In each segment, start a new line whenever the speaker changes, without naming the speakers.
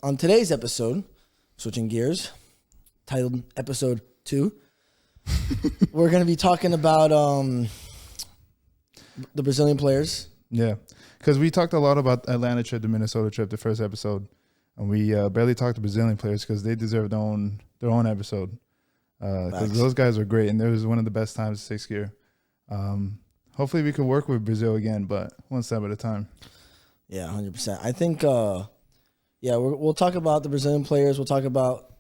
On today's episode, switching gears, titled Episode 2, we're going to be talking about the Brazilian players.
Yeah, because we talked a lot about Atlanta trip, the Minnesota trip, the first episode, and we barely talked to Brazilian players because they deserve their own episode. Because those guys are great, and it was one of the best times to 6th gear. Hopefully we can work with Brazil again, but one step at a time.
Yeah, 100%. I think, we'll talk about the Brazilian players. We'll talk about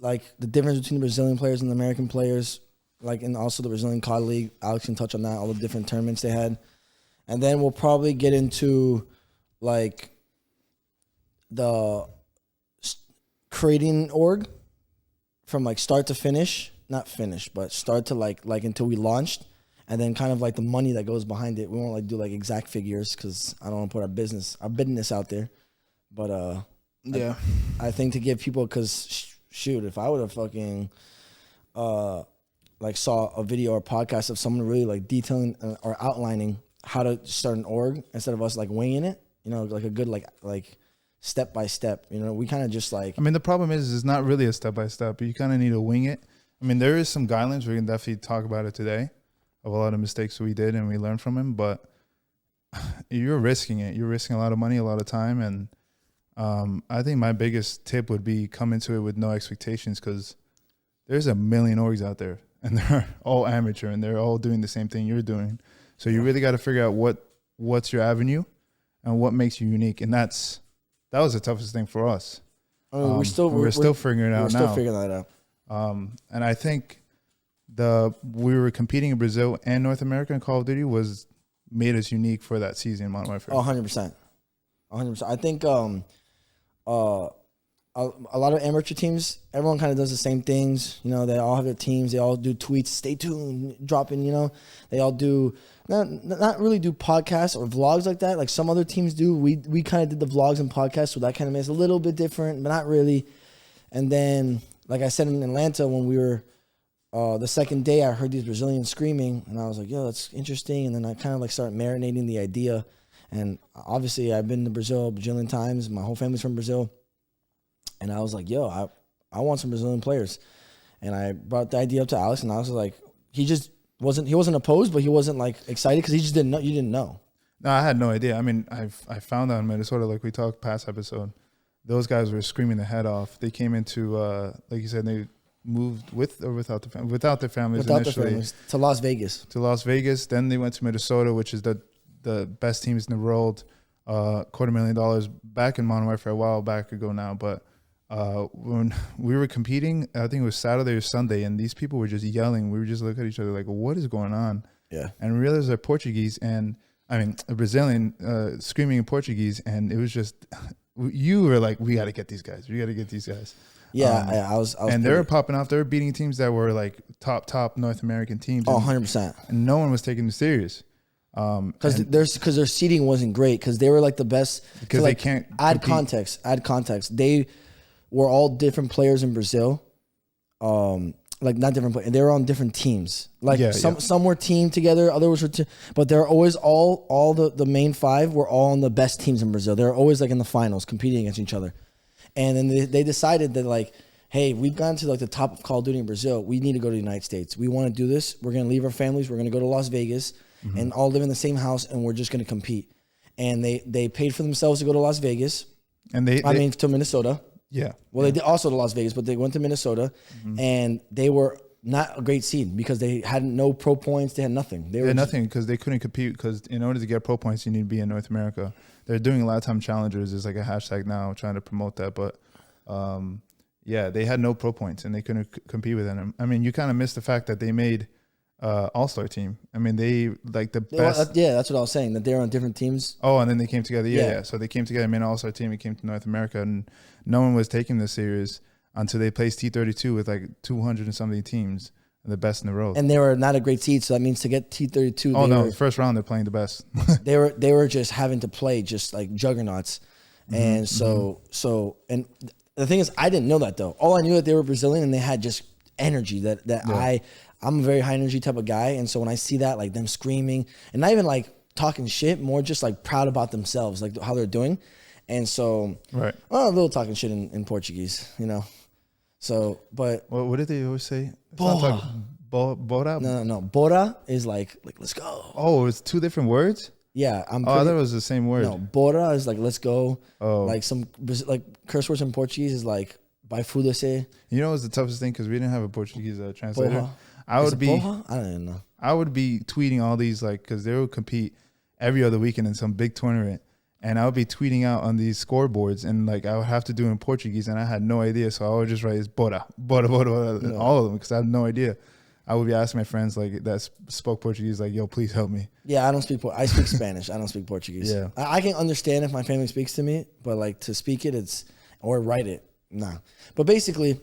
like the difference between the Brazilian players and the American players, like, and also the Brazilian COD League. Alex can touch on that, all the different tournaments they had. And then we'll probably get into like the creating org from like start to finish, not finish, but start to like until we launched, and then kind of like the money that goes behind it. We won't like do like exact figures because I don't want to put our business out there. But
yeah,
I think to give people, because shoot, if I would have fucking like saw a video or podcast of someone really like detailing or outlining how to start an org instead of us like winging it, you know, like a good like step by step, you know, we kind of just like.
I mean, the problem is it's not really a step by step. You kind of need to wing it. I mean, there is some guidelines. We can definitely talk about it today of a lot of mistakes we did and we learned from them, but you're risking it. You're risking a lot of money, a lot of time, and I think my biggest tip would be come into it with no expectations, because there's a million orgs out there and they're all amateur and they're all doing the same thing you're doing. So you really got to figure out what's your avenue and what makes you unique. And that was the toughest thing for us.
I mean, we're
still figuring it out now.
We're still figuring that out.
And I think we were competing in Brazil and North America in Call of Duty made us unique for that season in Modern Warfare.
100%. 100%. I think a lot of amateur teams, everyone kind of does the same things. You know, they all have their teams. They all do tweets, stay tuned, dropping, you know. They all do, not really do podcasts or vlogs like that. Like some other teams do. We kind of did the vlogs and podcasts, so that kind of makes it a little bit different, but not really. And then, like I said in Atlanta, when we were, the second day, I heard these Brazilians screaming, and I was like, yo, that's interesting. And then I kind of like started marinating the idea. And obviously, I've been to Brazil a bajillion times. My whole family's from Brazil. And I was like, yo, I want some Brazilian players. And I brought the idea up to Alex, and I was like, he wasn't opposed, but he wasn't like excited because he just didn't know. You didn't know.
No, I had no idea. I mean, I found out in Minnesota, like we talked past episode, those guys were screaming their head off. They came into, like you said, they moved with or without their families
without
initially.
Their families, to Las Vegas.
Then they went to Minnesota, which is the best teams in the world. $250,000 back in Modern Warfare a while back ago now, but when we were competing, I think it was Saturday or Sunday, and these people were just yelling. We were just looking at each other like, what is going on?
Yeah.
And we realized they're Portuguese, and I mean, a Brazilian screaming in Portuguese, and it was just, you were like, we got to get these guys. We got to get these guys.
Yeah, I was
and they were popping off. They were beating teams that were like top North American teams.
Oh, 100%.
And no one was taking them serious.
Because their seating wasn't great, because they were like the best.
Because
like,
they can't
add
compete.
context. They were all different players in Brazil. Like not different players. They were on different teams. Like some were teamed together, others were but they're always all the main five were all on the best teams in Brazil. They're always like in the finals competing against each other. And then they decided that like, hey, we've gone to like the top of Call of Duty in Brazil. We need to go to the United States. We want to do this. We're going to leave our families. We're going to go to Las Vegas and all live in the same house, and we're just going to compete. And they paid for themselves to go to Las Vegas.
And
to Minnesota.
Yeah.
Well, they did also to Las Vegas, but they went to Minnesota, and they were not a great seed because they had no pro points. They had nothing.
They had nothing because they couldn't compete, because in order to get pro points, you need to be in North America. They're doing a lot of time challengers. There's like a hashtag now trying to promote that. But, they had no pro points, and they couldn't compete with them. I mean, you kind of missed the fact that they made all-star team. I mean, they like the best.
Yeah, that's what I was saying, that they're on different teams.
Oh, and then they came together. Yeah. So they came together, made an all-star team. It came to North America, and no one was taking this serious until they placed T32 with like 200 and something teams, the best in the world.
And they were not a great seed, so that means to get T32.
Oh no, first round they're playing the best.
they were just having to play just like juggernauts, and so and the thing is, I didn't know that though. All I knew that they were Brazilian and they had just energy that I'm a very high energy type of guy, and so when I see that, like them screaming and not even like talking shit, more just like proud about themselves, like how they're doing. And so,
Right.
well, a little talking shit in Portuguese, you know. So, but
What did they always say?
Boa.
Bora?
No. Bora is like let's go.
Oh, it's two different words?
Yeah,
I thought it was the same word.
No, bora is like let's go.
Oh.
Like some like curse words in Portuguese is like vai fuder-se.
You know what's the toughest thing? Because we didn't have a Portuguese translator.
Boha.
I
Is
would
it
be
boha? I don't even know.
I would be tweeting all these like because they would compete every other weekend in some big tournament, and I would be tweeting out on these scoreboards, and like I would have to do it in Portuguese, and I had no idea, so I would just write it's bora,
No.
all of them because I had no idea. I would be asking my friends like that spoke Portuguese, like, "Yo, please help me."
Yeah, I don't speak. I speak Spanish. I don't speak Portuguese.
Yeah.
I can understand if my family speaks to me, but like to speak it, or write it, nah. But basically,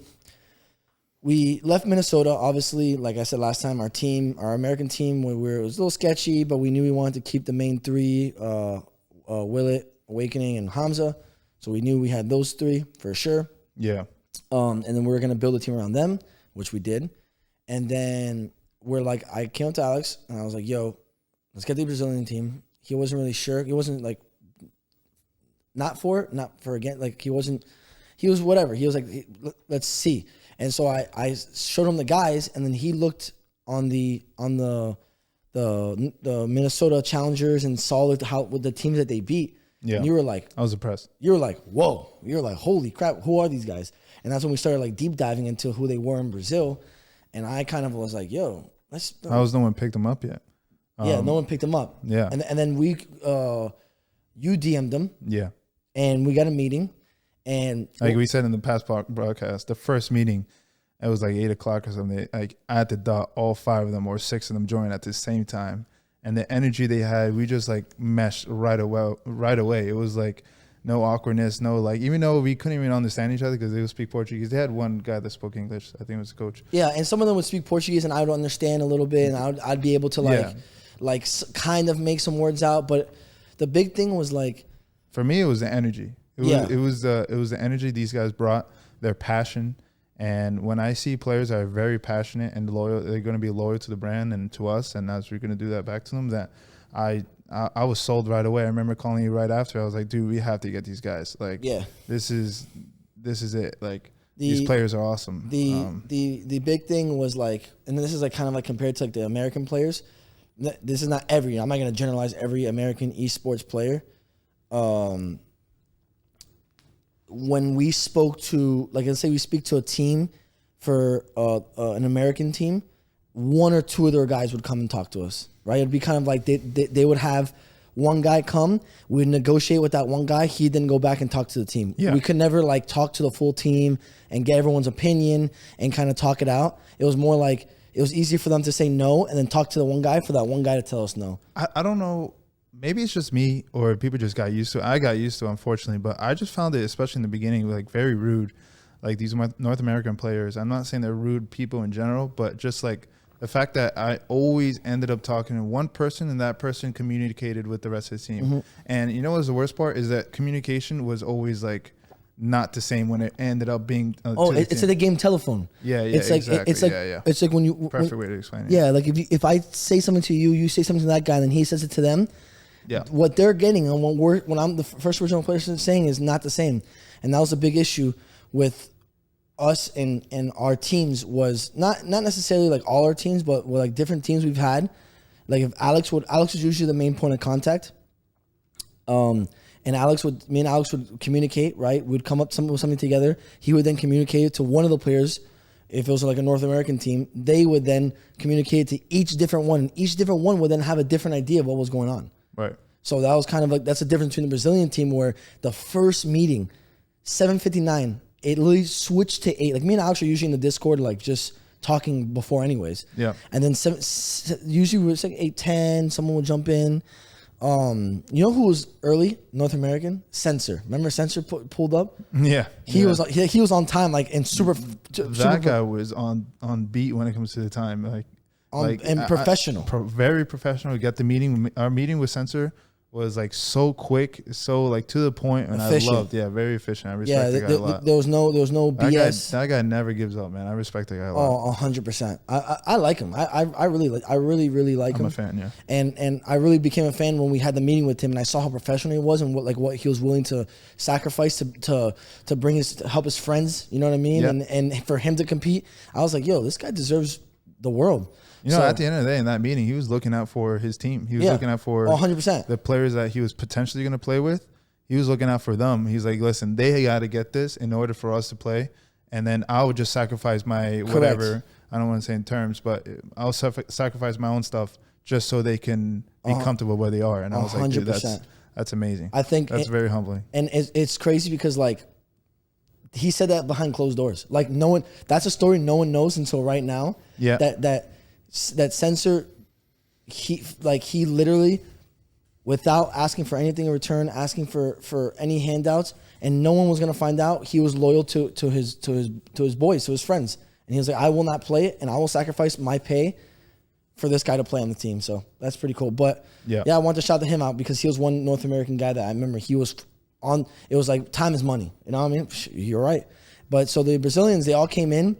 we left Minnesota. Obviously, like I said last time, our American team, it was a little sketchy, but we knew we wanted to keep the main three: Willett, Awakening, and Hamza. So we knew we had those three for sure.
Yeah.
And then we were gonna build a team around them, which we did. And then I came up to Alex and I was like, yo, let's get the Brazilian team. He wasn't really sure. He wasn't like, not for again. Like he was whatever. He was like, let's see. And so I showed him the guys, and then he looked on the Minnesota Challengers and saw with the teams that they beat.
Yeah.
And you were like,
I was impressed.
you were like, whoa. You're like, holy crap, who are these guys? And that's when we started like deep diving into who they were in Brazil. And I kind of was like, yo, let's.
I was no one picked them up yet.
Yeah, no one picked them up.
Yeah.
And then you DM'd them,
Yeah.
and we got a meeting. And
Like we said in the past broadcast, the first meeting, it was like 8:00 or something. Like I had to dot all 5 of them or 6 of them join at the same time, and the energy they had, we just like meshed right away. It was like no awkwardness, no like, even though we couldn't even understand each other because they would speak Portuguese. They had one guy that spoke English. I think it was the coach.
yeah, and some of them would speak Portuguese, and I would understand a little bit, and I'd be able to kind of make some words out. But the big thing was like,
For me, it was the energy. It was the energy these guys brought, their passion. And when I see players that are very passionate and loyal, they're going to be loyal to the brand and to us, and as we're going to do that back to them, that I was sold right away. I remember calling you right after. I was like, dude, we have to get these guys. Like,
yeah,
this is it. Like, these players are awesome.
The big thing was like, and this is like kind of like compared to like the American players. This is not I'm not going to generalize every American esports player. When we spoke to, like, let's say we speak to a team for an American team, 1 or 2 of their guys would come and talk to us, right? It'd be kind of like they would have one guy come, we'd negotiate with that one guy, he'd then go back and talk to the team.
Yeah.
We could never like talk to the full team and get everyone's opinion and kind of talk it out. It was more like, it was easy for them to say no and then talk to the one guy for that one guy to tell us no.
I don't know. Maybe it's just me or people just got used to it. I got used to it, unfortunately, but I just found it, especially in the beginning, like very rude. Like these North American players, I'm not saying they're rude people in general, but just like the fact that I always ended up talking to one person and that person communicated with the rest of the team. Mm-hmm. And you know what's the worst part is that communication was always like not the same when it ended up being.
It's a game telephone.
Yeah,
it's like,
exactly.
It's like when you
perfect way to explain it.
Yeah, like if I say something to you, you say something to that guy, then he says it to them.
Yeah,
what they're getting and when I'm the first original person saying is not the same, and that was a big issue with us and our teams. Was not necessarily like all our teams, but with like different teams we've had. Like if Alex was usually the main point of contact. And me and Alex would communicate, right? We'd come up with something together. He would then communicate it to one of the players. If it was like a North American team, they would then communicate to each different one. And each different one would then have a different idea of what was going on.
Right.
So that was kind of like, that's the difference between the Brazilian team where the first meeting, 7:59, it literally switched to 8. Like me and Alex are usually in the Discord, like just talking before anyways.
Yeah.
And then usually it's like 8:10, someone would jump in. You know who was early North American? Sensor. Remember Sensor pulled up?
Yeah.
He was on time, like, and super.
That guy was on beat when it comes to the time, and professional. Very professional. We got the meeting. Our meeting with Sensor was like so quick, so like to the point, and
Efficient.
I loved, very efficient. I respect the guy a lot.
There was no BS.
That guy never gives up, man. I respect the guy a lot.
Oh, 100%. I like him. I really like him.
I'm a fan, yeah.
And I really became a fan when we had the meeting with him, and I saw how professional he was and what he was willing to sacrifice to help his friends. You know what I mean?
Yeah.
And for him to compete, I was like, yo, this guy deserves the world.
You know, at the end of the day, in that meeting, he was looking out for his team. He was looking out for
100%.
The players that he was potentially going to play with. He was looking out for them. He's like, listen, they got to get this in order for us to play. And then I would just sacrifice my whatever.
Correct.
I don't want to say in terms, but I'll sacrifice my own stuff just so they can be comfortable where they are. And I was like, dude, that's amazing.
I think
that's very humbling.
And it's crazy because, like, he said that behind closed doors. Like, no one, that's a story no one knows until right now.
Yeah.
That Sensor, he literally, without asking for anything in return, asking for any handouts, and no one was gonna find out, he was loyal to his boys, to his friends, and he was like, I will not play it, and I will sacrifice my pay for this guy to play on the team. So that's pretty cool. But I want to shout him out because he was one North American guy that I remember. He was on. It was like time is money. You know what I mean? You're right. But so the Brazilians, they all came in.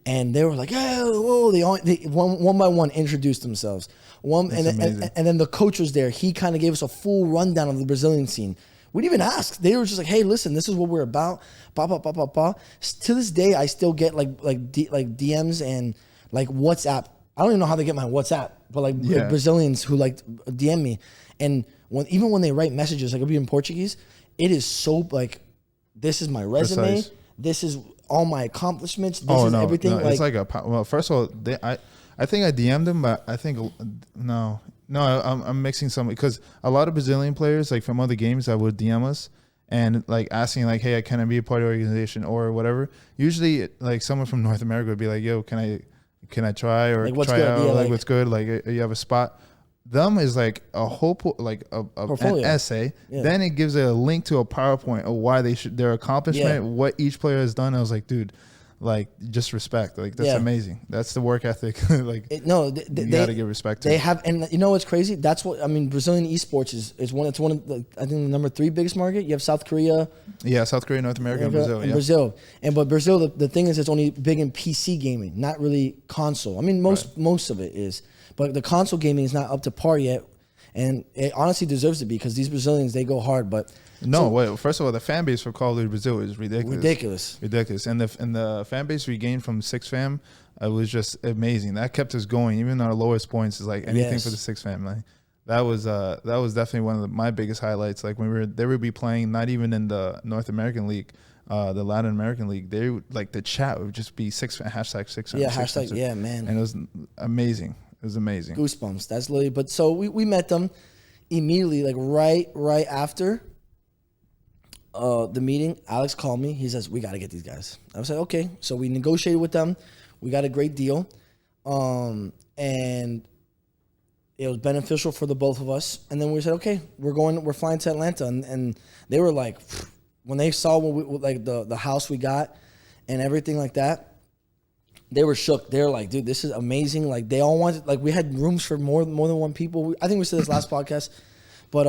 And they were like, whoa, they one by one introduced themselves. And then the coach was there. He kind of gave us a full rundown of the Brazilian scene. We didn't even ask. They were just like, hey, listen, this is what we're about. To this day, I still get like DMs and like WhatsApp. I don't even know how they get my WhatsApp, but like Brazilians who like DM me. And even when they write messages, like it'll be in Portuguese, it is so like, this is my resume.
Precise.
This is all my accomplishments. This is everything.
No, it's like well, first of all, I think I DM'd them, but I think I'm mixing some because a lot of Brazilian players like from other games that would DM us and like asking like, hey, can I be a part of the organization or whatever. Usually, like someone from North America would be like, yo, can I try or like, try out? Like what's good? Like you have a spot. Them is like a whole an essay. Yeah. Then it gives a link to a PowerPoint of why they should their accomplishment, what each player has done. I was like, dude, like just respect. Like that's amazing. That's the work ethic. Like you gotta give respect to.
They have, and you know what's crazy? That's what I mean. Brazilian esports is one. It's one of the, I think the number 3 biggest market. You have South Korea.
Yeah, South Korea, North America, and Brazil.
Brazil, but Brazil, the thing is, it's only big in PC gaming, not really console. I mean, most of it is. But the console gaming is not up to par yet, and it honestly deserves to be because these Brazilians, they go hard. But
first of all, the fan base for Call of Duty Brazil is ridiculous. And the fan base we gained from 6fam, it was just amazing. That kept us going. Even our lowest points is like anything for the 6fam. Like that was definitely one of my biggest highlights. Like when they would be playing, not even in the North American League. The Latin American League, they would, like the chat would just be #6fam.
Yeah, hashtag, yeah, man.
And it was amazing. It was amazing.
Goosebumps. That's literally. But so we met them immediately, like right after the meeting. Alex called me. He says, we got to get these guys. I was like, okay. So we negotiated with them. We got a great deal. And it was beneficial for the both of us. And then we said, okay, we're flying to Atlanta. And they were like, when they saw like the house we got and everything like that, they were shook. They were like, dude, this is amazing. Like they all wanted, like we had rooms for more than one people. I think we said this last podcast, but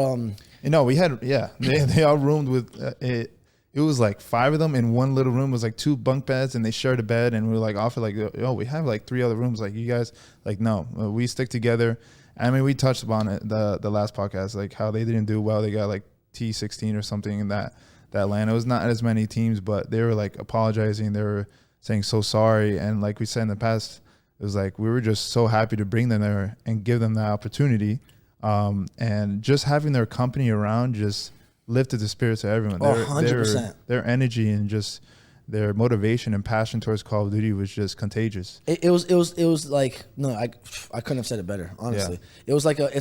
we had, they all roomed with it. It was like 5 of them in one little room. It was like 2 bunk beds and they shared a bed and we were like offered like, oh, we have like 3 other rooms. Like you guys, like, no, we stick together. I mean, we touched upon it, the last podcast, like how they didn't do well. They got like T16 or something in that land. It was not as many teams, but they were like apologizing. They were saying so sorry. And like we said in the past, it was like we were just so happy to bring them there and give them that opportunity. And just having their company around just lifted the spirits of everyone.
100%.
Their energy and just their motivation and passion towards Call of Duty was just contagious.
It was like, no, I couldn't have said it better, honestly. Yeah. It was like it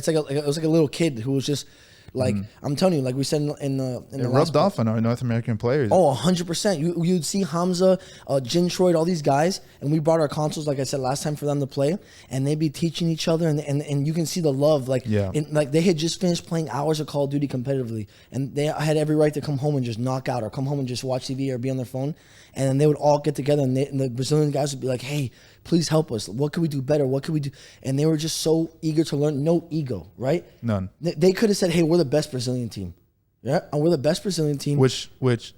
was like a little kid who was just like, I'm telling you, like we said in the
it rubbed off on our North American players.
Oh, 100%. You'd see Hamza, Jintroid, all these guys, and we brought our consoles, like I said last time, for them to play, and they'd be teaching each other, and you can see the love. Like, like they had just finished playing hours of Call of Duty competitively, and they had every right to come home and just knock out, or come home and just watch TV or be on their phone, and then they would all get together, and the Brazilian guys would be like, hey, please help us. What can we do better? What can we do? And they were just so eager to learn. No ego, right?
None.
They could have said, hey, we're the best Brazilian team. Yeah, and we're the best Brazilian team.
Which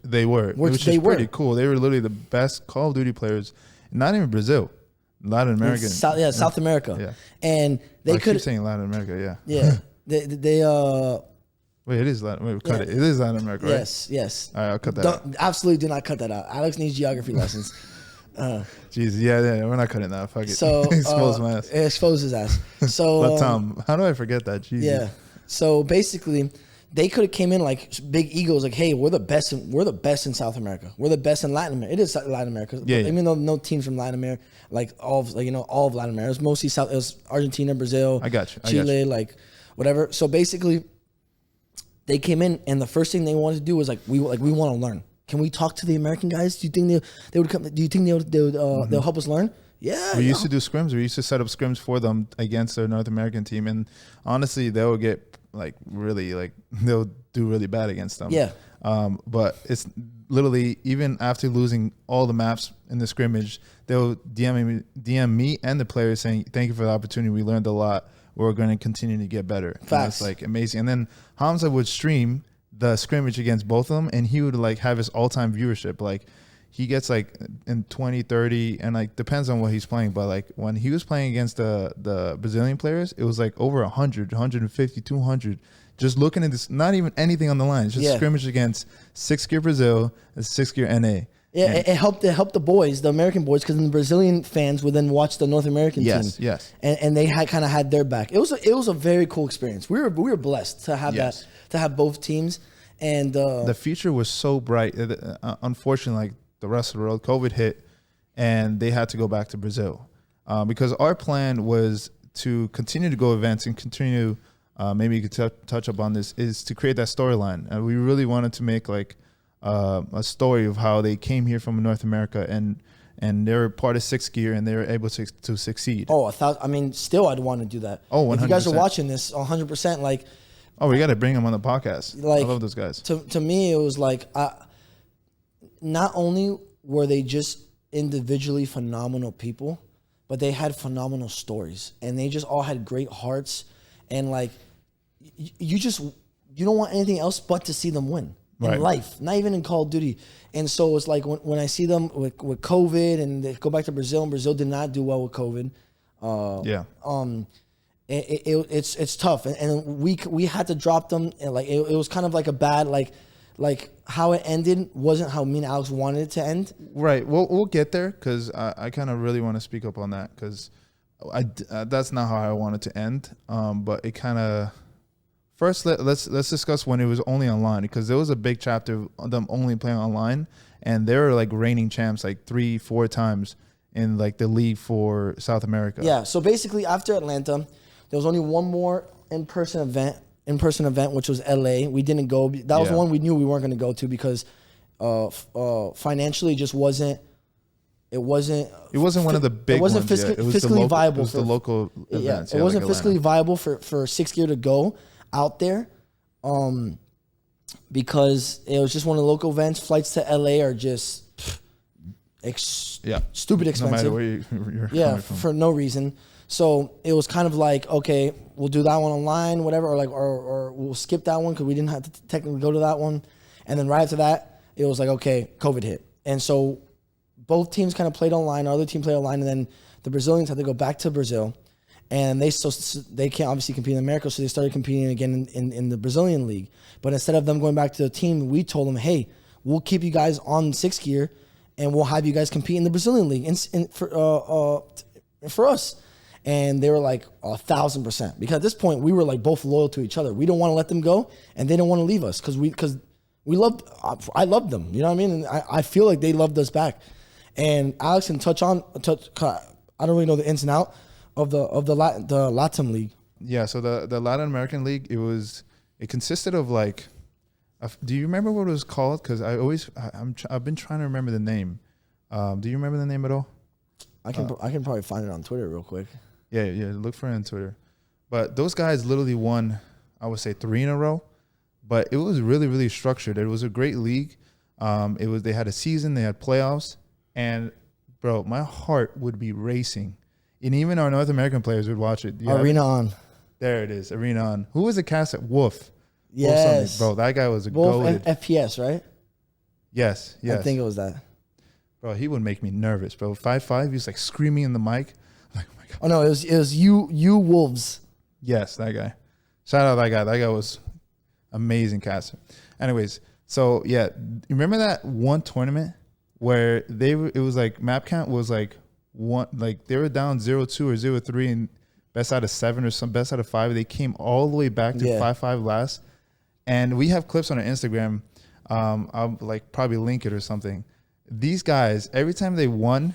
they were. Which is pretty cool. They were literally the best Call of Duty players, not even Brazil, Latin American.
South America.
Yeah.
And they could
keep saying Latin America, yeah.
Yeah. they
Wait, it is Latin. Wait, cut it. It is Latin America, right?
Yes.
All right, I'll cut that out.
Absolutely do not cut that out. Alex needs geography lessons.
Jeez, yeah, we're not cutting that. Fuck it.
So
Expose my ass.
Expose his ass. So
but Tom, how do I forget that? Jesus.
Yeah. So basically, they could have came in like big egos, like, "Hey, we're the best. We're the best in South America. We're the best in Latin America. It is Latin America.
Yeah.
Even though no teams from Latin America, like all of Latin America, it was mostly South. It was Argentina, Brazil,
I got you.
Chile, like whatever. So basically, they came in, and the first thing they wanted to do was we want to learn. Can we talk to the American guys? Do you think they would come? Do you think they'll help us learn? Yeah.
We used to do scrims. We used to set up scrims for them against their North American team, and honestly, they would get they'll do really bad against them.
Yeah.
But it's literally, even after losing all the maps in the scrimmage, they'll DM me and the players saying, "Thank you for the opportunity. We learned a lot. We're going to continue to get better."
Facts.
And it's amazing. And then Hamza would stream the scrimmage against both of them, and he would have his all-time viewership. He gets in 20, 30, and depends on what he's playing. But when he was playing against the Brazilian players, it was over 100, 150, 200. Just looking at this, not even anything on the line. It's just scrimmage against 6th gear Brazil and 6th gear NA.
Yeah, it helped the boys, the American boys, because the Brazilian fans would then watch the North American team.
Yes.
And they had their back. It was a very cool experience. We were blessed to have that, to have both teams. And
the future was so bright. Unfortunately, the rest of the world, COVID hit, and they had to go back to Brazil because our plan was to continue to go events and continue. Maybe you could touch up on this, is to create that storyline. And we really wanted to make a story of how they came here from North America and they're part of 6th gear and they were able to succeed.
Oh, still I'd want to do that.
Oh, 100%.
If you guys are watching this, 100%,
oh, we got to bring them on the podcast. I love those guys.
To me, it was not only were they just individually phenomenal people, but they had phenomenal stories, and they just all had great hearts, and you don't want anything else but to see them win in life, not even in Call of Duty. And so it's when I see them with COVID, and they go back to Brazil, and Brazil did not do well with COVID. It's tough, and we had to drop them, and it was kind of a bad how it ended wasn't how me and Alex wanted it to end.
Right. We'll get there because I kind of really want to speak up on that because that's not how I want it to end. But it kind of first let's discuss when it was only online, because there was a big chapter of them only playing online, and they were reigning champs 3-4 times in the league for South America.
Yeah. So basically, after Atlanta, there was only one more in-person event, which was LA. We didn't go. That was the one we knew we weren't going to go to because financially it just wasn't. It wasn't one of the big ones. It wasn't fiscally viable.
It was the local events.
It wasn't fiscally viable for 6th gear to go out there, because it was just one of the local events. Flights to LA are just stupid expensive.
No matter where you're coming from.
For no reason. So it was kind of okay, we'll do that one online, whatever, or we'll skip that one because we didn't have to technically go to that one. And then right after that, it was okay, COVID hit. And so both teams kind of played online, our other team played online, and then the Brazilians had to go back to Brazil. And they can't obviously compete in America, so they started competing again in the Brazilian league. But instead of them going back to the team, we told them, hey, we'll keep you guys on 6th gear, and we'll have you guys compete in the Brazilian league for us. And they were 1,000%, because at this point we were both loyal to each other. We don't want to let them go, and they don't want to leave us because I loved them. You know what I mean? And I feel like they loved us back. And Alex can touch. I don't really know the ins and out of the Latin league.
Yeah. So the Latin American league, it consisted of do you remember what it was called? Because I've been trying to remember the name. Do you remember the name at all?
I can probably find it on Twitter real quick.
Yeah. Look for it on Twitter. But those guys literally won, I would say, 3 in a row. But it was really, really structured. It was a great league. They had a season, they had playoffs, and bro, my heart would be racing, and even our North American players would watch it.
Arena On.
There it is, Arena On. Who was the cast at Wolf?
Yes,
bro, that guy was a
Wolf
goated.
FPS, right?
Yes.
I think it was that.
Bro, he would make me nervous, bro. 5'5", he was like screaming in the mic. I'm like, oh my god.
Oh no, it was you Wolves.
Yes, that guy. Shout out that guy. That guy was amazing caster. Anyways, so yeah, you remember that one tournament where it was like map count was like one, like they were down 0-2 or 0-3 and best out of 7 or some best out of 5. They came all the way back to 5-5 last. And we have clips on our Instagram. I'll like probably link it or something. These guys, every time they won,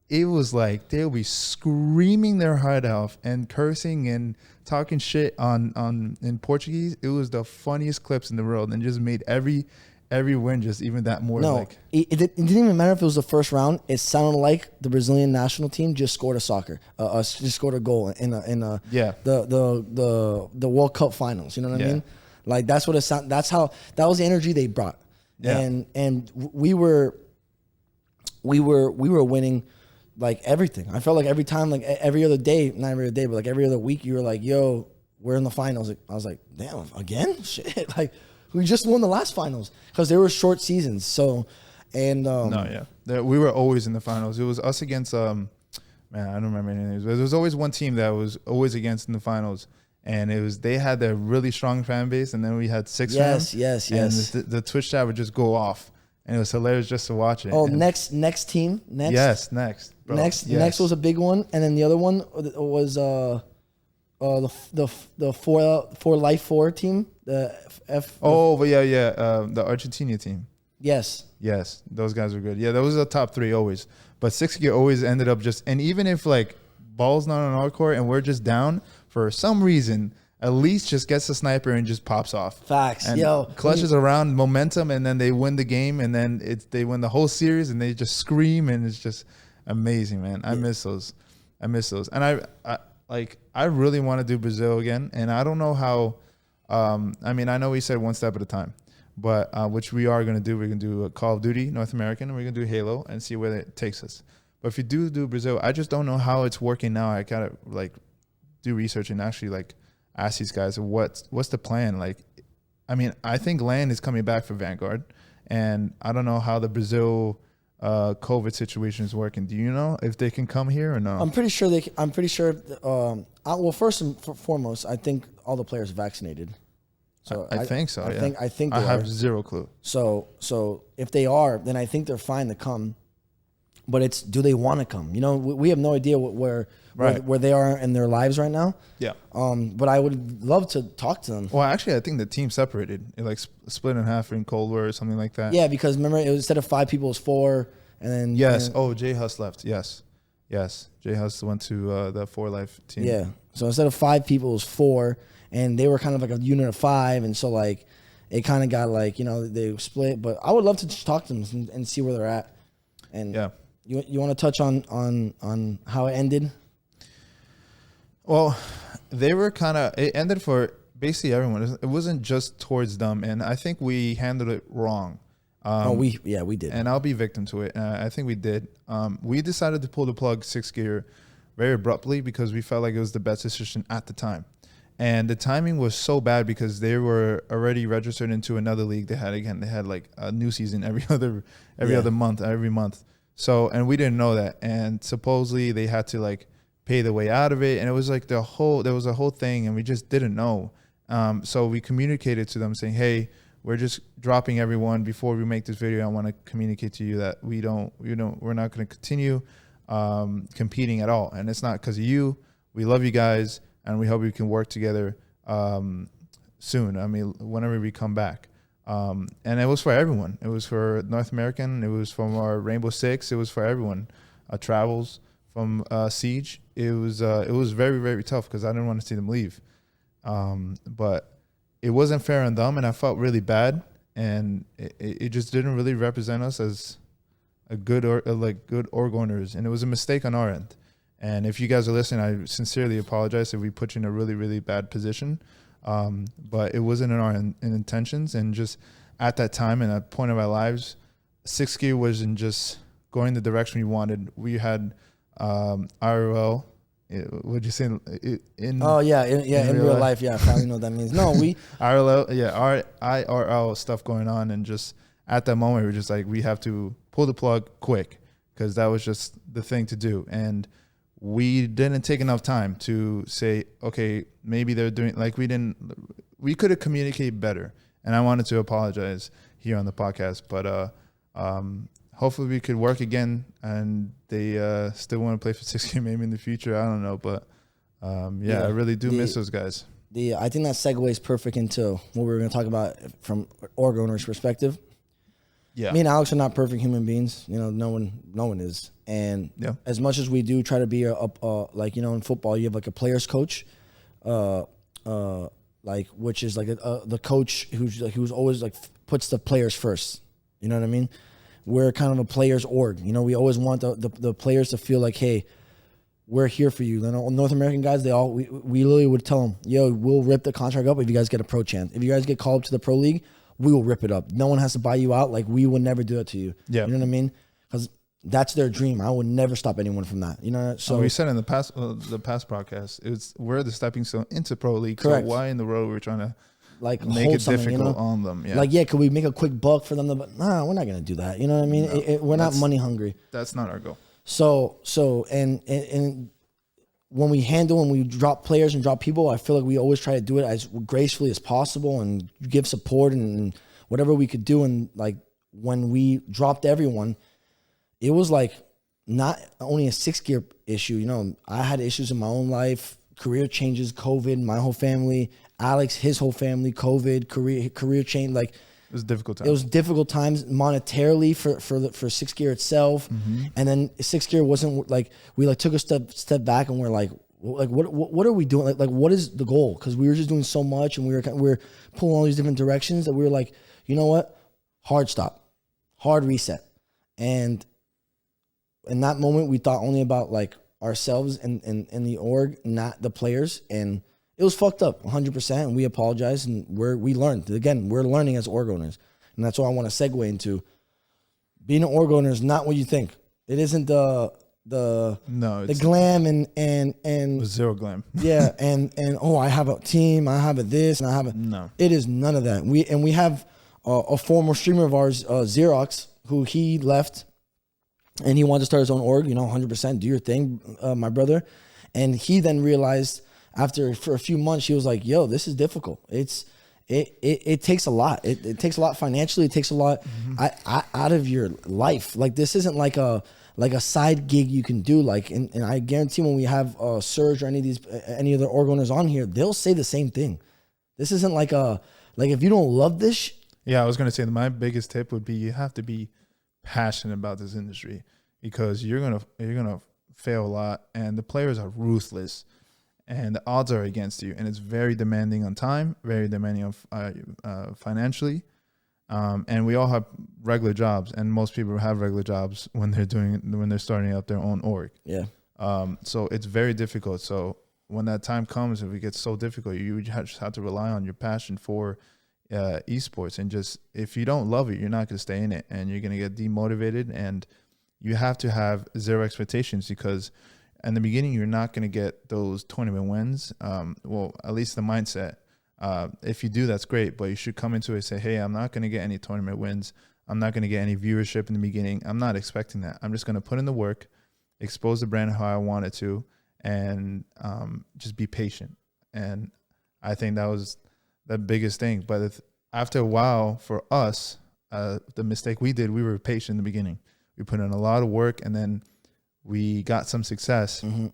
it was like they'll be screaming their heart out and cursing and talking shit on in Portuguese. It was the funniest clips in the world and just made every win just even that more.
No,
like
it didn't even matter if it was the first round. It sounded like the Brazilian national team just scored just scored a goal in the World Cup finals. You know what I mean? Like that's what it sound. That was the energy they brought.
Yeah.
And we were winning like everything. I felt like every time, like every other day, not every other day, but like every other week, you were like, "Yo, we're in the finals." I was like, "Damn, again? Shit!" Like we just won the last finals because they were short seasons. So, and
we were always in the finals. It was us against man, I don't remember any names. There was always one team that was always against in the finals. And they had a really strong fan base, and then we had 6 of them.
Yes.
And the Twitch chat would just go off, and it was hilarious just to watch it.
Oh,
and
next team.
Yes, next. Bro.
Next was a big one, and then the other one was the for Life 4 team, the F.
Oh, but the Argentina team.
Yes,
those guys were good. Yeah, that was the top 3 always. But 6 gear always ended up and even if like ball's not on our court and we're just down for some reason, at least just gets the sniper and just pops off.
Facts.
And clutches around momentum, and then they win the game, and then they win the whole series, and they just scream, and it's just amazing, man. I miss those. And I really want to do Brazil again, and I don't know how. I mean, I know we said one step at a time, but which we are going to do. We're going to do Call of Duty North American, and we're going to do Halo and see where it takes us. But if you do Brazil, I just don't know how it's working now. I gotta like do research and actually like ask these guys what's the plan. Like, I mean, I think LAN is coming back for Vanguard, and I don't know how the Brazil COVID situation is working. Do you know if they can come here or no?
I'm pretty sure well, first and foremost, I think all the players are vaccinated. So
I think so.
I think
I have zero clue.
So if they are, then I think they're fine to come. But it's, do they want to come? You know, we have no idea where they are in their lives right now.
Yeah.
But I would love to talk to them.
Well, actually, I think the team separated. It like split in half in Cold War or something like that.
Yeah, because remember, it was, instead of 5 people, it was 4. And then
yes. Jay Huss left. Yes. Jay Huss went to the 4 Life team.
Yeah. So instead of 5 people, it was 4, and they were kind of like a unit of 5, and so like it kind of got like, you know, they split. But I would love to just talk to them and see where they're at. And
yeah.
You want to touch on how it ended?
Well, they were it ended for basically everyone. It wasn't just towards them, and I think we handled it wrong.
We did.
And I'll be victim to it. I think we did. We decided to pull the plug 6 gear very abruptly because we felt like it was the best decision at the time. And the timing was so bad because they were already registered into another league. They had like a new season every month. So, and we didn't know that. And supposedly they had to like pay the way out of it. And it was like there was a whole thing, and we just didn't know. So we communicated to them saying, hey, we're just dropping everyone before we make this video. I want to communicate to you that we're not going to continue competing at all. And it's not because of you. We love you guys, and we hope we can work together soon. I mean, whenever we come back. And it was for everyone. It was for North American. It was from our Rainbow Six. It was for everyone. Travels from Siege. It was very, very tough because I didn't want to see them leave. But it wasn't fair on them, and I felt really bad. And it just didn't really represent us as good org owners. And it was a mistake on our end. And if you guys are listening, I sincerely apologize if we put you in a really, really bad position. But it wasn't in our intentions, and just at that time and that point of our lives, 6 gear wasn't just going the direction we wanted. We had IRL Would you say in?
Oh yeah, in real life, yeah. I probably know what that means. No, we
IRL stuff going on, and just at that moment we're just like we have to pull the plug quick because that was just the thing to do, and we didn't take enough time to say, okay, maybe they're doing like we could have communicated better, and I wanted to apologize here on the podcast, but hopefully we could work again, and they still want to play for 6 games maybe in the future. I don't know, but I really do miss those guys.
I think that segues perfect into what we were going to talk about from org owner's perspective.
Yeah,
me and Alex are not perfect human beings. You know, no one is. And as much as we do try to be like, you know, in football, you have like a player's coach, like which is like the coach who's always like puts the players first. You know what I mean? We're kind of a players org. You know, we always want the players to feel like, hey, we're here for you. You know, North American guys, we literally would tell them, yo, we'll rip the contract up if you guys get a pro chance. If you guys get called up to the pro league, we will rip it up. No one has to buy you out. Like, we would never do that to you. Yeah. You know what I mean? Because that's their dream. I would never stop anyone from that. You know, so
we said in the past podcast, we're the stepping stone into pro league.
Correct.
So why in the world we're trying to
like
make it difficult,
you know?
On them? Yeah.
Like, could we make a quick buck for them? Nah, we're not gonna do that. You know what I mean? No, we're not money hungry.
That's not our goal.
So and when we drop players and drop people, I feel like we always try to do it as gracefully as possible and give support and whatever we could do. And like when we dropped everyone, it was like not only a 6-gear issue. You know, I had issues in my own life, career changes, COVID, my whole family, Alex, his whole family, COVID, career change. Like,
it was difficult times.
It was difficult times monetarily for 6-gear itself, and then 6-gear wasn't like we like took a step back and we're like what are we doing? Like what is the goal? Because we were just doing so much and we were pulling all these different directions that we were like, you know what, hard stop, hard reset, and in that moment we thought only about like ourselves and the org, not the players, and it was fucked up 100%, and we apologize, and we learned. Again, we're learning as org owners, and that's what I want to segue into. Being an org owner is not what you think. It isn't the glam and
it was zero glam.
Yeah, and I have a team, I have a this, and I have a
no.
It is none of that. We have a former streamer of ours, Xerox, who he left, and he wanted to start his own org. You know, 100%, do your thing, my brother, and he then realized. For a few months, he was like, yo, this is difficult. It takes a lot. It takes a lot financially. It takes a lot out of your life. Like, this isn't like a side gig you can do. Like, and I guarantee when we have Serge or any other org owners on here, they'll say the same thing. This isn't like if you don't love this.
Yeah, I was going to say that my biggest tip would be you have to be passionate about this industry, because you're gonna fail a lot, and the players are ruthless. And the odds are against you, and it's very demanding on time, very demanding on financially, and we all have regular jobs, and most people have regular jobs when they're starting up their own org.
Yeah.
So it's very difficult. So when that time comes, if it gets so difficult, you just have to rely on your passion for esports, and just if you don't love it, you're not going to stay in it, and you're going to get demotivated, and you have to have zero expectations, because in the beginning, you're not going to get those tournament wins. Well, at least the mindset. If you do, that's great. But you should come into it and say, hey, I'm not going to get any tournament wins. I'm not going to get any viewership in the beginning. I'm not expecting that. I'm just going to put in the work, expose the brand how I want it to, and just be patient. And I think that was the biggest thing. But after a while, for us, the mistake we did, we were patient in the beginning. We put in a lot of work, and then we got some success. And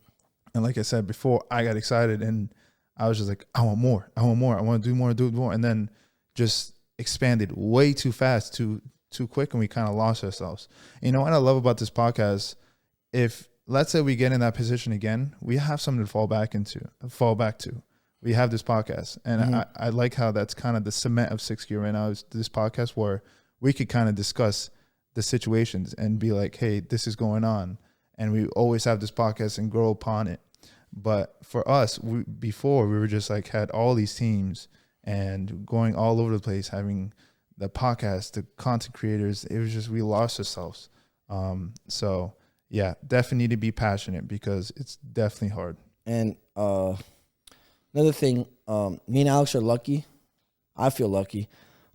like I said before, I got excited, and I was just like, I want more. I want to do more. And then just expanded way too fast, too quick, and we kind of lost ourselves. You know what I love about this podcast? If let's say we get in that position again, we have something to fall back to. We have this podcast, and I like how that's kind of the cement of 6-gear right now, is this podcast where we could kind of discuss the situations and be like, hey, this is going on. And we always have this podcast and grow upon it. But for us, before we were just like had all these teams and going all over the place, having the podcast, the content creators. It was just we lost ourselves. So yeah, definitely need to be passionate because it's definitely hard.
And another thing, me and Alex are lucky. I feel lucky.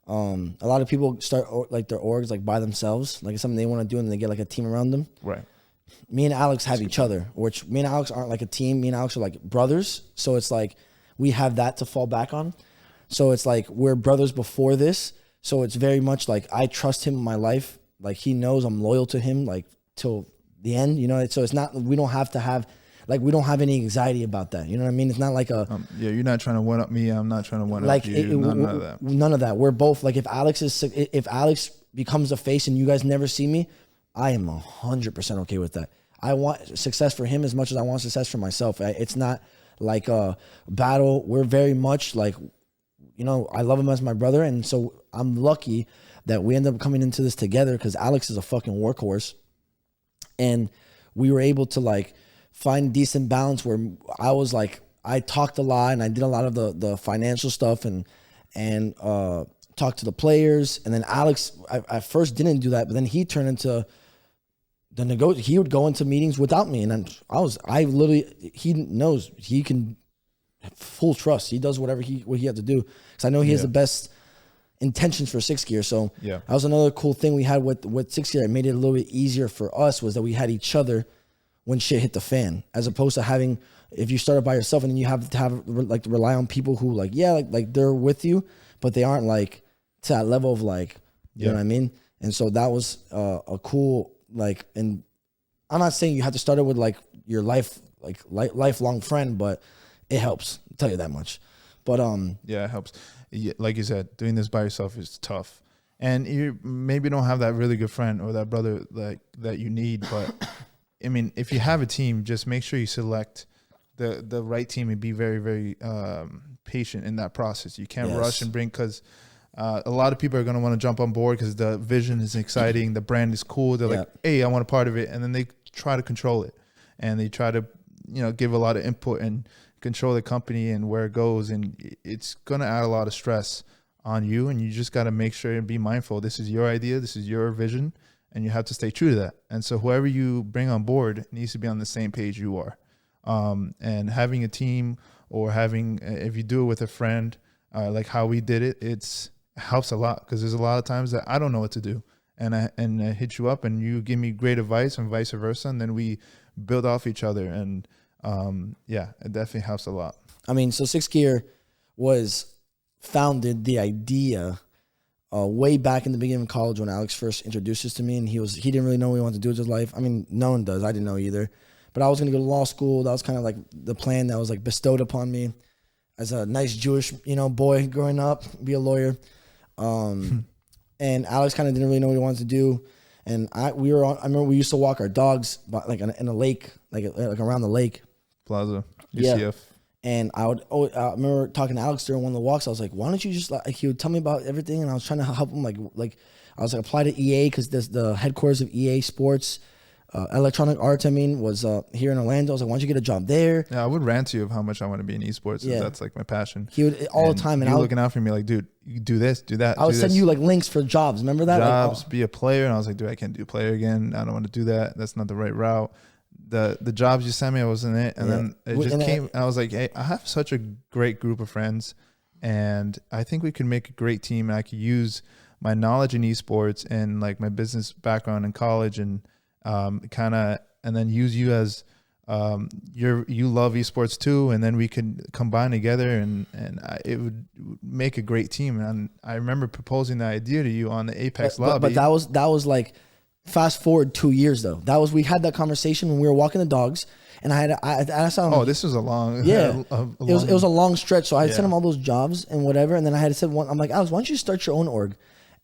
A lot of people start like their orgs like by themselves, like it's something they want to do, and they get like a team around them.
Right.
Me and Alex have each other, which me and Alex aren't like a team. Me and Alex are like brothers, so it's like we have that to fall back on. So it's like we're brothers before this, so it's very much like I trust him in my life. Like he knows I'm loyal to him, like till the end. You know, so it's not, we don't have to have, like, we don't have any anxiety about that. You know what I mean? It's not like a
yeah, you're not trying to one up me. I'm not trying to one
like
up you. None of that.
None of that. We're both like, if Alex becomes a face and you guys never see me, I am 100% okay with that. I want success for him as much as I want success for myself. It's not like a battle. We're very much like, you know, I love him as my brother, and so I'm lucky that we end up coming into this together because Alex is a fucking workhorse, and we were able to like find decent balance where I was like, I talked a lot and I did a lot of the financial stuff and talked to the players, and then Alex I first didn't do that, but then he turned into he would go into meetings without me, and then he knows he can full trust. He does what he had to do because I know he has the best intentions for Sixth Gear. So
yeah,
that was another cool thing we had with Sixth Gear. It made it a little bit easier for us was that we had each other when shit hit the fan, as opposed to having, if you started by yourself and then you have to like to rely on people who like they're with you, but they aren't like to that level of like, you know what I mean? And so that was a cool, like, and I'm not saying you have to start it with like your lifelong friend, but it helps. I'll tell you that much. But
yeah, it helps. Yeah, like you said, doing this by yourself is tough, and you maybe don't have that really good friend or that brother like that you need. But I mean, if you have a team, just make sure you select the right team and be very, very patient in that process. You can't rush and bring, because a lot of people are going to want to jump on board because the vision is exciting, the brand is cool. They're like, hey, I want a part of it, and then they try to control it, and they try to, you know, give a lot of input and control the company and where it goes, and it's going to add a lot of stress on you, and you just got to make sure and be mindful. This is your idea, this is your vision, and you have to stay true to that. And so whoever you bring on board needs to be on the same page you are. And having a team, or having, if you do it with a friend, like how we did it, it helps a lot, because there's a lot of times that I don't know what to do, and I hit you up and you give me great advice and vice versa, and then we build off each other. And yeah, it definitely helps a lot.
I mean, so Sixth Gear was founded, the idea, way back in the beginning of college when Alex first introduced us to me, and he didn't really know what he wanted to do with his life. I mean, no one does. I didn't know either. But I was going to go to law school. That was kind of like the plan that was like bestowed upon me as a nice Jewish, boy growing up, be a lawyer. And Alex kind of didn't really know what he wanted to do. And I remember we used to walk our dogs like in a lake, like around the lake.
Plaza, UCF.
Yeah. And I remember talking to Alex during one of the walks. I was like, why don't you just like, he would tell me about everything, and I was trying to help him like I was like, apply to EA, because the headquarters of EA Sports, Electronic Arts, was here in Orlando. I was like, why don't you get a job there?
Yeah, I would rant to you of how much I want to be in esports. Yeah. That's like my passion.
He would all the time, and
you're looking out for me like, dude, you do this, do that.
I would send you like links for jobs. Remember that?
Jobs, be a player, and I was like, dude, I can't do player again. I don't want to do that. That's not the right route. The jobs you sent me, I wasn't it, and then it just came. And I was like, hey, I have such a great group of friends, and I think we could make a great team. And I could use my knowledge in esports and like my business background in college, and and then use you as you love esports too, and then we could combine together, and it would make a great team. And I remember proposing that idea to you on the Apex lobby.
But that was like, fast forward 2 years though. We had that conversation when we were walking the dogs, and I asked him.
Oh, this was a long.
Yeah, it was a long stretch. So I sent him all those jobs and whatever, and then I had said one. I'm like, Alex, why don't you start your own org?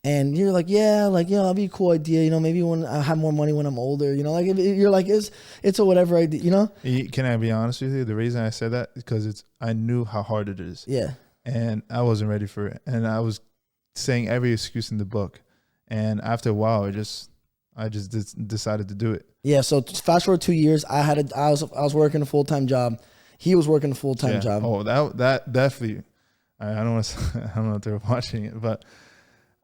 And you're like, yeah, like, that'd be a cool idea. Maybe when I have more money when I'm older, like you're like, it's a whatever idea,
Can I be honest with you? The reason I said that is because I knew how hard it is.
Yeah. And
I wasn't ready for it. And I was saying every excuse in the book. And after a while, I just decided to do it. Yeah. So
fast forward 2 years, I was working a full-time job. He was working a full-time job.
Oh, that definitely, I don't know if they're watching it, but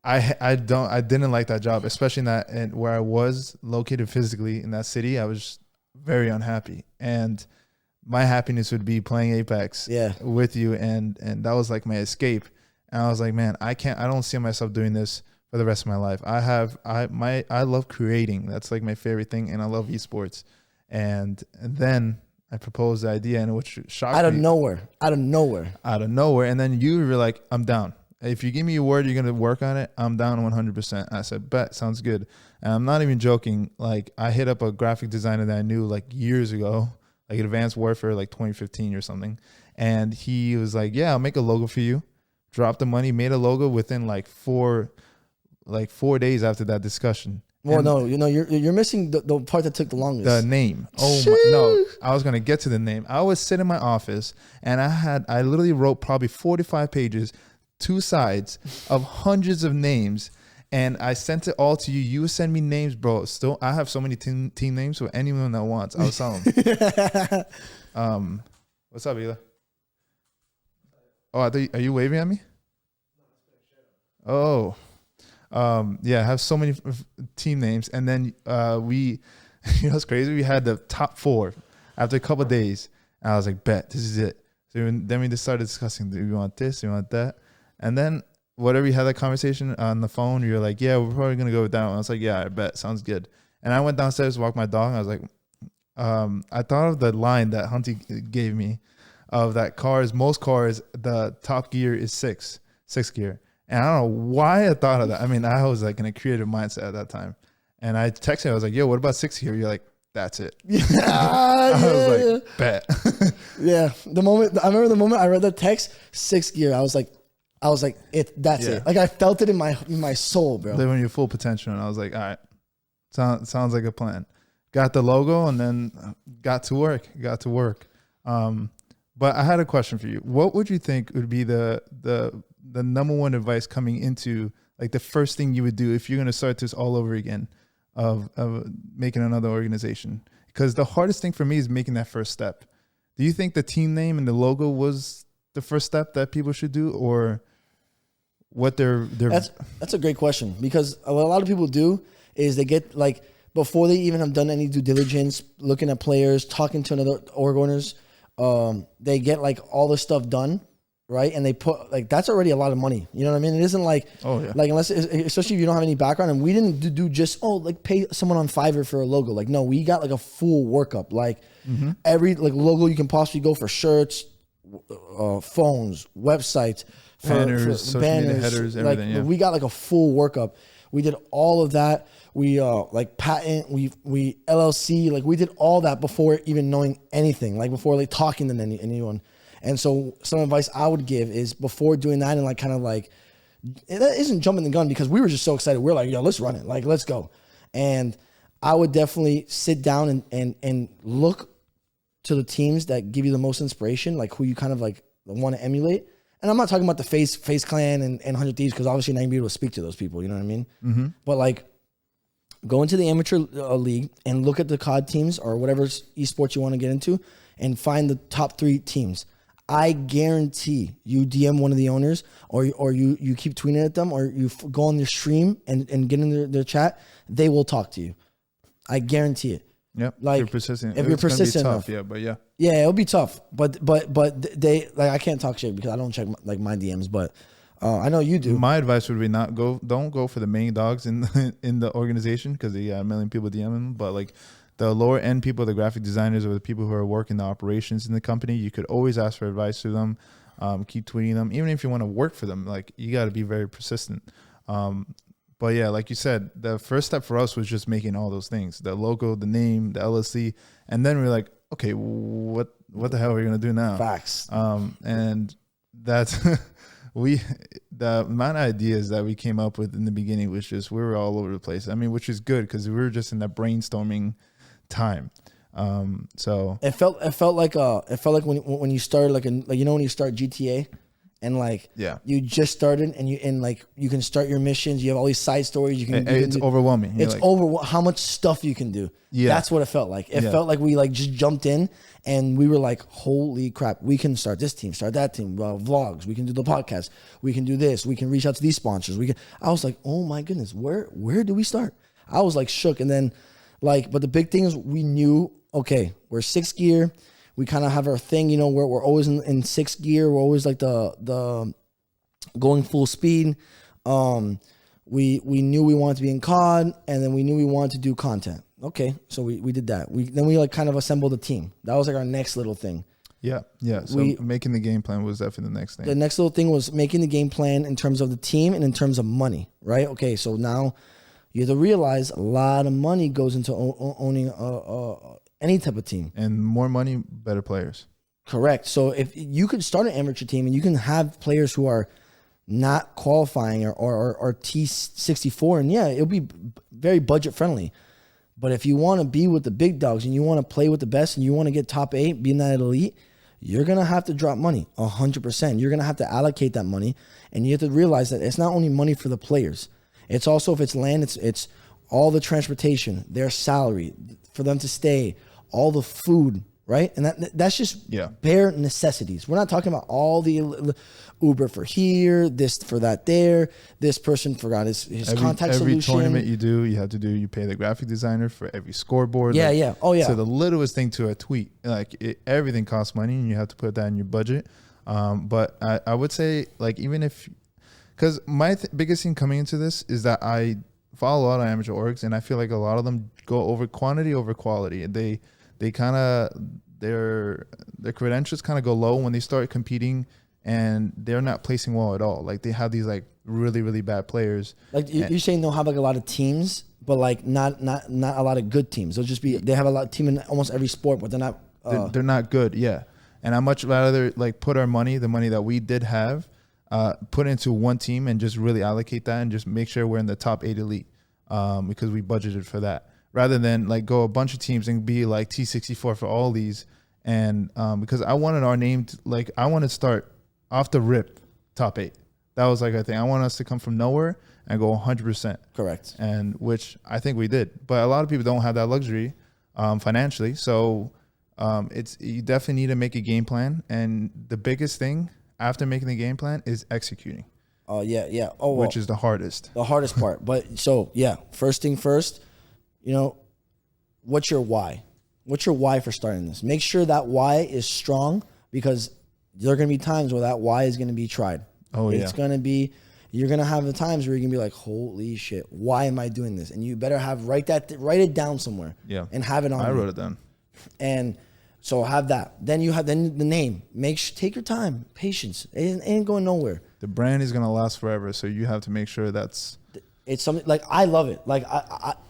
I didn't like that job, especially in that, and where I was located physically in that city. I was very unhappy, and my happiness would be playing Apex with you, and that was like my escape. And I was like, man, I don't see myself doing this for the rest of my life. I love creating. That's like my favorite thing, and I love esports. And then I proposed the idea, and which shocked me.
Out of nowhere.
And then you were like, I'm down. If you give me your word, you're going to work on it, I'm down 100%. I said, bet, sounds good. And I'm not even joking. Like, I hit up a graphic designer that I knew like years ago, like Advanced Warfare, like 2015 or something. And he was like, yeah, I'll make a logo for you. Dropped the money, made a logo within like 4 days after that discussion.
Well,
and
no, you're missing the part that took the longest.
The name. Oh my, no, I was gonna get to the name. I was sitting in my office, and I literally wrote probably 45 pages, 2 sides of hundreds of names, and I sent it all to you. You would send me names, bro. Still, I have so many team names for anyone that wants. I'll sell them. What's up, Ela? Oh, are you waving at me? Oh. Yeah, I have so many team names, and then we, it's crazy. We had the top 4 after a couple of days, and I was like, bet, this is it. So then we just started discussing, do you want this, do you want that? And then whatever we had that conversation on the phone, you're like, yeah, we're probably gonna go with that one. I was like, yeah, I bet, sounds good. And I went downstairs to walk my dog, and I was like, I thought of the line that Hunty gave me of that most cars, the top gear is sixth gear. And I don't know why I thought of that. I mean, I was like in a creative mindset at that time. And I texted him, I was like, yo, what about 6th gear? You're like, that's it. I was like, bet.
Yeah. I remember the moment I read the text, 6th gear, I was like, that's it. Like I felt it in my soul, bro.
Living your full potential. And I was like, all right, sounds like a plan. Got the logo, and then got to work. But I had a question for you. What would you think would be the number one advice coming into like the first thing you would do if you're going to start this all over again of making another organization? Because the hardest thing for me is making that first step. Do you think the team name and the logo was the first step that people should do, or what they're
That's a great question, because what a lot of people do is they get like, before they even have done any due diligence, looking at players, talking to another org owners, they get like all this stuff done, right? And they put like, that's already a lot of money. You know what I mean? It isn't like, like unless, especially if you don't have any background, and we didn't do just, like pay someone on Fiverr for a logo. Like, no, we got like a full workup. Like every like logo you can possibly go for, shirts, phones, websites,
banners, social media headers, everything.
Like we got like a full workup. We did all of that. We like patent, we LLC, like we did all that before even knowing anything, like before like talking to anyone. And so some advice I would give is, before doing that, and like kind of like, that isn't jumping the gun, because we were just so excited. We're like, yo, let's run it. Like, let's go. And I would definitely sit down and look to the teams that give you the most inspiration, like who you kind of like want to emulate. And I'm not talking about the FaZe Clan and 100 Thieves, because obviously not gonna be able to speak to those people, you know what I mean? Mm-hmm. But like, go into the amateur league and look at the COD teams or whatever esports you want to get into, and find the top 3 teams. I guarantee you DM one of the owners, or you keep tweeting at them, or you go on their stream and get in their chat, they will talk to you. I guarantee it.
Yep.
Like,
if you're persistent.
If you're persistent
enough,
enough.
Yeah,
it'll be tough. But they, like, I can't talk shit because I don't check like my DMs, but I know you do.
My advice would be don't go for the main dogs in the organization, because they got a million people DMing them. But like the lower end people, the graphic designers or the people who are working the operations in the company, you could always ask for advice to them. Keep tweeting them, even if you want to work for them. Like, you got to be very persistent. But yeah, like you said, the first step for us was just making all those things: the logo, the name, the LLC, and then we were like, okay, what the hell are we gonna do now?
Facts.
And that's the amount of ideas that we came up with in the beginning was just, we were all over the place. I mean, which is good, because we were just in that brainstorming time. So
it felt like when you started like you know when you start GTA, and like
Yeah.
you just started and like you can start your missions. You have all these side stories. You can.
It's overwhelming.
It's over how much stuff you can do.
Yeah.
That's what it felt like. It felt like we like just jumped in and we were like, holy crap, we can start this team, start that team, vlogs. We can do the podcast. We can do this. We can reach out to these sponsors. I was like, oh my goodness, where do we start? I was like shook. And then like, but the big thing is we knew, okay, we're 6th gear. We kind of have our thing, you know, where we're always in 6th gear. We're always like the going full speed. We knew we wanted to be in COD, and then we knew we wanted to do content. Okay, so we did that. Then we like kind of assembled a team. That was like our next little thing.
Yeah. So making the game plan was definitely the next thing.
The next little thing was making the game plan in terms of the team and in terms of money, right? Okay, so now you have to realize a lot of money goes into owning any type of team.
And more money, better players.
Correct. So if you could start an amateur team and you can have players who are not qualifying or T64, and yeah, it'll be very budget friendly. But if you want to be with the big dogs and you want to play with the best and you want to get top 8, be in that elite, you're going to have to drop money 100%. You're going to have to allocate that money. And you have to realize that it's not only money for the players. It's also, if it's land, it's all the transportation, their salary, for them to stay, all the food, right? And that's just bare necessities. We're not talking about all the Uber for here, this for that there. This person forgot his contact solution.
Every tournament you pay the graphic designer for every scoreboard.
Yeah. Oh, yeah.
So the littlest thing to a tweet, everything costs money, and you have to put that in your budget. But I would say, like, even if, because my biggest thing coming into this is that I follow a lot of amateur orgs, and I feel like a lot of them go over quantity over quality. They kind of, their credentials kind of go low when they start competing, and they're not placing well at all. Like, they have these like really, really bad players. Like
you're saying they'll have like a lot of teams, but like not a lot of good teams. They'll just be, they have a lot of team in almost every sport, but they're not.
They're not good. Yeah. And I much rather like put our money, the money that we did have, put into one team and just really allocate that and just make sure we're in the top 8 elite, because we budgeted for that, rather than like go a bunch of teams and be like T64 for all these. And because I wanted our name to, like, I want to start off the rip top 8. That was like a thing. I want us to come from nowhere and go 100%.
Correct.
And which I think we did. But a lot of people don't have that luxury financially. So you definitely need to make a game plan. And the biggest thing after making the game plan is executing.
Oh, yeah. Oh,
which is the hardest.
The hardest part. But so, yeah, first thing first, you know, what's your why? What's your why for starting this? Make sure that why is strong, because there are going to be times where that why is going to be tried.
Oh, yeah.
It's going to be, you're going to have the times where you're going to be like, holy shit, why am I doing this? And you better write it down somewhere.
Yeah.
And have it on.
I wrote it down.
And so have that. Then you have the name. Take your time, patience. It ain't going nowhere.
The brand is going to last forever. So you have to make sure
it's something like, I love it. Like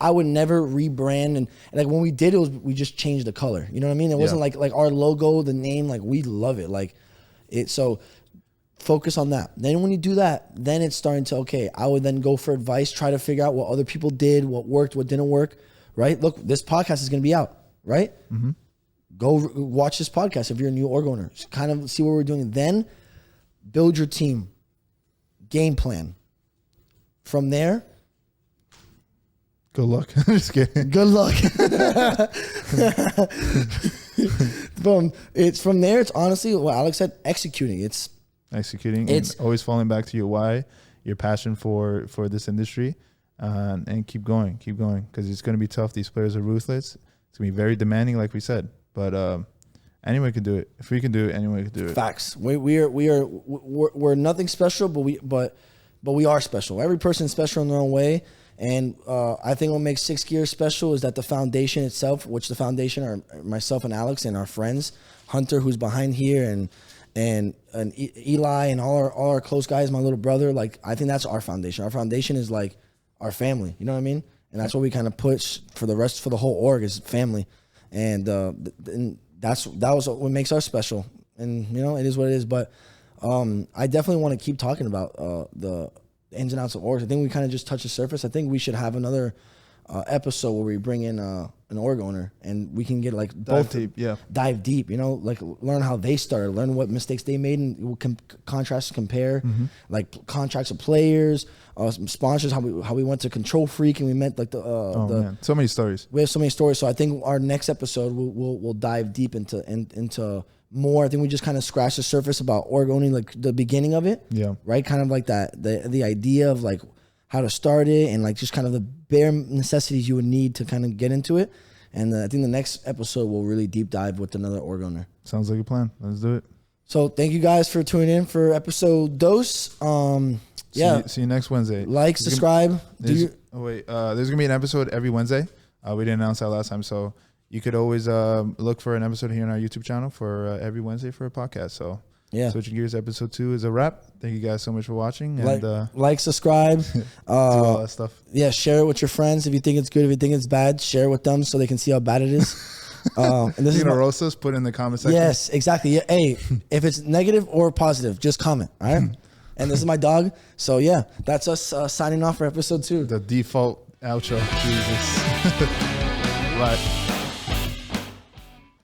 I would never rebrand, and like when we did it, we just changed the color. You know what I mean? It wasn't like our logo, the name, like we love it. Like it. So focus on that. Then when you do that, then it's starting to, okay, I would then go for advice, try to figure out what other people did, what worked, what didn't work, right? Look, this podcast is going to be out, right? Mm-hmm. Go watch this podcast if you're a new org owner. Just kind of see what we're doing. Then build your team, game plan. From there,
good luck. Just kidding.
Good luck. From there, it's honestly what Alex said, executing. It's
and always falling back to your why, your passion for this industry, and keep going, because it's going to be tough. These players are ruthless. It's going to be very demanding, like we said, but anyone can do it. If we can do it, anyone can do it.
Facts. We're nothing special, but we are special. Every person is special in their own way. And I think what makes 6th Gear special is that the foundation itself, which the foundation are myself and Alex and our friends, Hunter, who's behind here, and Eli and all our close guys, my little brother. Like, I think that's our foundation. Our foundation is like our family. You know what I mean? And that's what we kind of push for the whole org is family. And that was what makes us special. And you know, it is what it is. But I definitely want to keep talking about the ins and outs of orgs. I think we kind of just touched the surface. I think we should have another episode where we bring in an org owner, and we can get like
Dive deep, yeah.
dive deep, you know, like learn how they started, learn what mistakes they made, and we'll contrast, compare, like contracts of players, some sponsors, how we went to Control Freak and we met like
Man, so many stories.
we have so many stories. So I think our next episode we'll dive deep into more. I think we just kind of scratched the surface about org owning, like the beginning of it,
Yeah.
right? Kind of like that, the idea of like how to start it and like just kind of the bare necessities you would need to kind of get into it. And I think the next episode will really deep dive with another org owner.
Sounds like a plan. Let's do it.
So thank you guys for tuning in for episode Dos. Yeah.
See you next Wednesday.
Like, subscribe.
There's gonna be an episode every Wednesday. We didn't announce that last time, so you could always look for an episode here on our YouTube channel for every Wednesday for a podcast. So
Yeah.
Switching Gears episode 2 is a wrap. Thank you guys so much for watching. And
Like, subscribe.
do all that stuff.
Yeah, share it with your friends. If you think it's good, if you think it's bad, share it with them so they can see how bad it is. And this
You
is
know, roast us, put it in the comment section.
yes, exactly. Yeah, hey, if it's negative or positive, just comment. All right. And this is my dog. So yeah, that's us signing off for episode 2.
The default outro. Jesus. Bye.